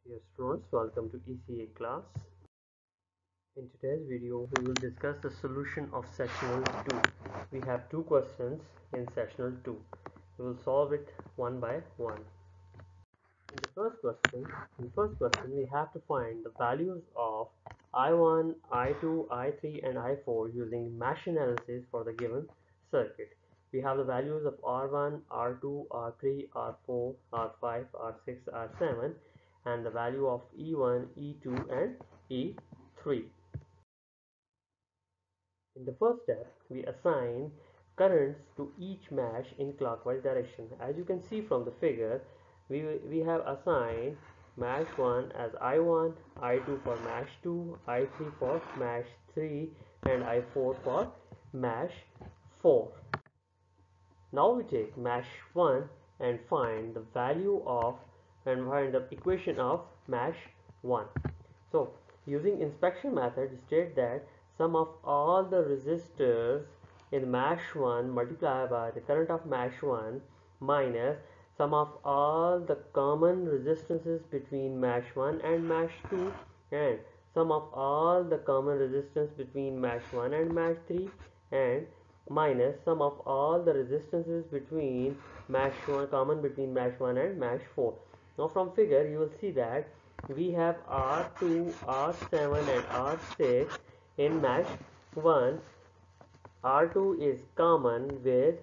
Dear students, welcome to ECA class. In today's video, we will discuss the solution of Sessional 2. We have two questions in Sessional 2. We will solve it one by one. In the first question, we have to find the values of I1, I2, I3 and I4 using mesh analysis for the given circuit. We have the values of R1, R2, R3, R4, R5, R6, R7 and the value of E1, E2 and E3. In the first step, we assign currents to each mesh in clockwise direction. As you can see from the figure, we have assigned mesh 1 as I1, I2 for mesh 2, I3 for mesh 3 and I4 for mesh 4. Now we take mesh 1 and find the equation of mesh 1. So using inspection method, state that sum of all the resistors in mesh 1 multiplied by the current of mesh 1 minus sum of all the common resistances between mesh 1 and mesh 2 and sum of all the common resistance between mesh 1 and mesh 3 and minus sum of all the resistances between mesh 1 common between mesh 1 and mesh 4. Now from figure you will see that we have R2, R7 and R6 in mesh 1. R2 is common with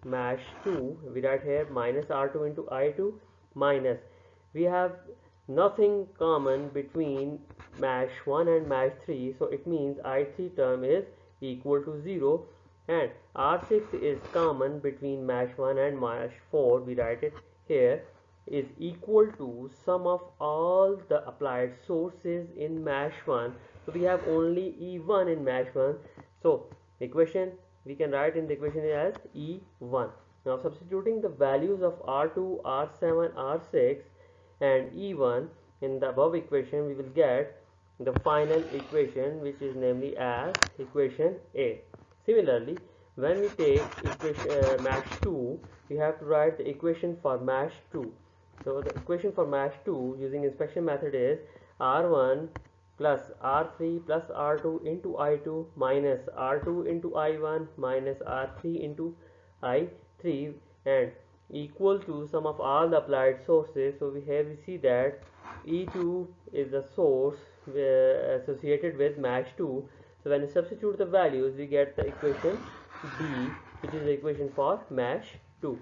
mesh 2. We write here minus R2 into I2 minus. We have nothing common between mesh 1 and mesh 3, so it means I3 term is equal to 0 and R6 is common between mesh 1 and mesh 4. We write it here is equal to sum of all the applied sources in mesh 1. So we have only E1 in mesh 1. So equation we can write in the equation as E1. Now substituting the values of R2, R7, R6 and E1 in the above equation, we will get the final equation, which is namely as equation A. Similarly, when we take equation mesh 2, we have to write the equation for mesh 2. So the equation for mesh 2 using inspection method is R1 plus R3 plus R2 into I2 minus R2 into I1 minus R3 into I3 and equal to sum of all the applied sources. So we see that E2 is the source associated with mesh 2. So when we substitute the values, we get the equation B, which is the equation for mesh 2.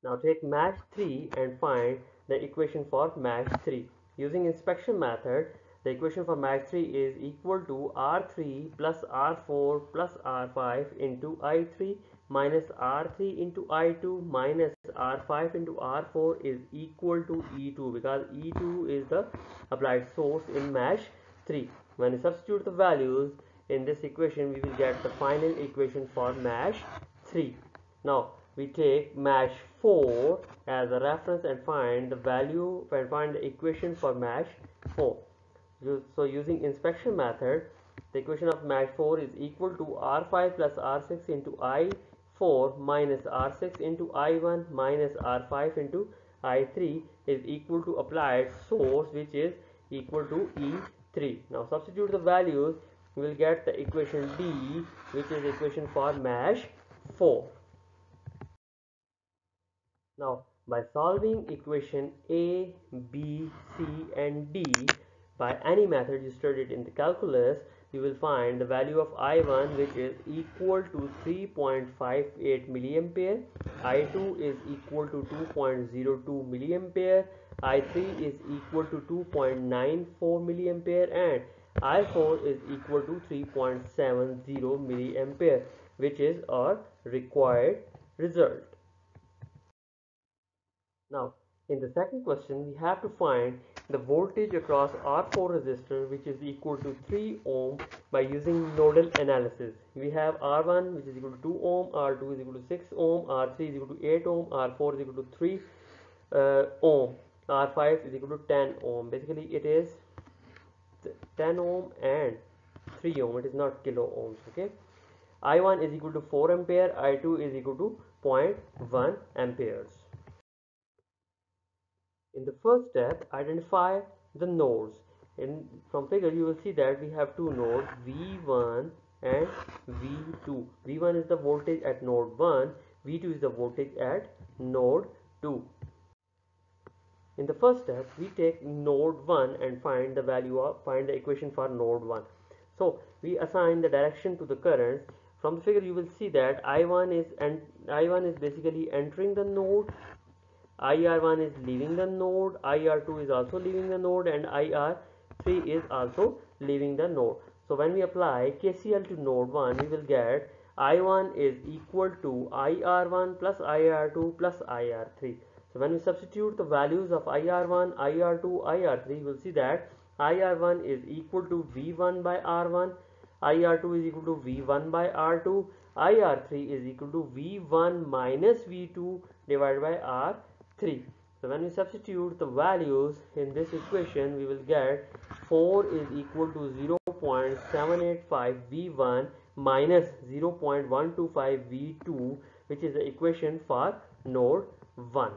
Now take mesh 3 and find the equation for mesh 3. Using inspection method, the equation for mesh 3 is equal to R3 plus R4 plus R5 into I3 minus R3 into I2 minus R5 into R4 is equal to E2, because E2 is the applied source in mesh 3. When we substitute the values in this equation, we will get the final equation for mesh 3. Now we take mesh 4 as a reference and find the equation for mesh 4. So using inspection method, the equation of mesh 4 is equal to R5 plus R6 into I4 minus R6 into I1 minus R5 into I3 is equal to applied source, which is equal to E3. Now substitute the values, we will get the equation D, which is equation for mesh 4. Now, by solving equation A, B, C and D by any method you studied in the calculus, you will find the value of I1, which is equal to 3.58 milliampere, I2 is equal to 2.02 milliampere, I3 is equal to 2.94 milliampere and I4 is equal to 3.70 milliampere, which is our required result. Now, in the second question, we have to find the voltage across R4 resistor, which is equal to 3 ohm by using nodal analysis. We have R1, which is equal to 2 ohm, R2 is equal to 6 ohm, R3 is equal to 8 ohm, R4 is equal to 3 ohm, R5 is equal to 10 ohm. Basically, it is 10 ohm and 3 ohm. It is not kilo ohms. Okay. I1 is equal to 4 ampere, I2 is equal to 0.1 amperes. In the first step, identify the nodes. From figure you will see that we have two nodes V1 and V2. V1 is the voltage at node 1, V2 is the voltage at node 2. In the first step, we take node 1 and find the equation for node 1. So we assign the direction to the currents. From the figure you will see that I1 is basically entering the node, IR1 is leaving the node, IR2 is also leaving the node, and IR3 is also leaving the node. So when we apply KCL to node 1, we will get I1 is equal to IR1 plus IR2 plus IR3. So when we substitute the values of IR1, IR2, IR3, we will see that IR1 is equal to V1 by R1, IR2 is equal to V1 by R2, IR3 is equal to V1 minus V2 divided by R3. So when we substitute the values in this equation, we will get 4 is equal to 0.785 V1 minus 0.125 V2, which is the equation for node 1.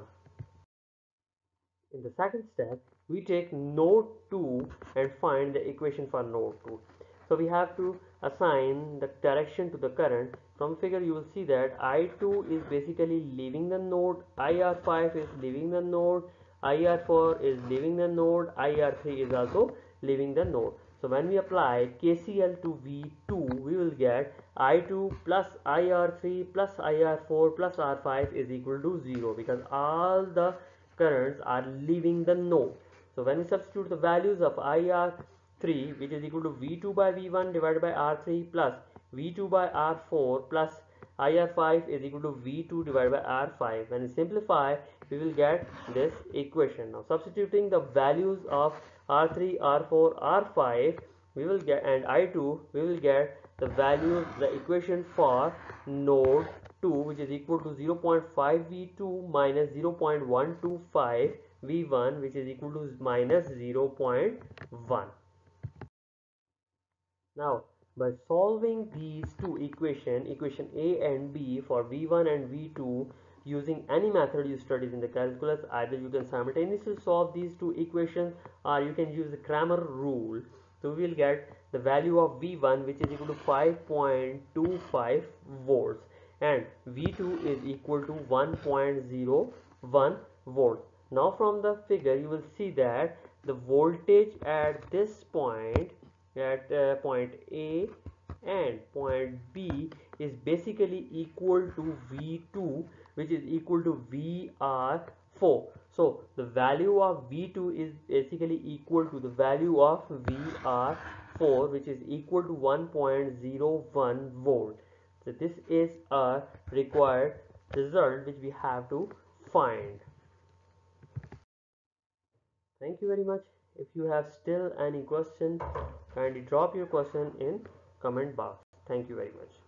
In the second step, we take node 2 and find the equation for node 2. So we have to assign the direction to the current. From figure you will see that I2 is basically leaving the node, IR5 is leaving the node, IR4 is leaving the node, IR3 is also leaving the node. So when we apply KCL to V2, we will get I2 plus IR3 plus IR4 plus R5 is equal to 0, because all the currents are leaving the node. So when we substitute the values of IR3, which is equal to V2 by V1 divided by R3 plus V2 by R4 plus IR5 is equal to V2 divided by R5. When we simplify, we will get this equation. Now substituting the values of R3, R4, R5, we will get, and I2, we will get the values, the equation for node 2, which is equal to 0.5 V2 minus 0.125 V1, which is equal to minus 0.1. Now, by solving these two equation A and B for V1 and V2 using any method you studied in the calculus, either you can simultaneously solve these two equations or you can use the Cramer rule. So we will get the value of V1, which is equal to 5.25 volts, and V2 is equal to 1.01 volts. Now from the figure you will see that the voltage at this point, at point A and point B, is basically equal to V2, which is equal to VR4. So the value of V2 is basically equal to the value of VR4, which is equal to 1.01 volt. So this is a required result which we have to find. Thank you very much. If you have still any question, kindly drop your question in comment box. Thank you very much.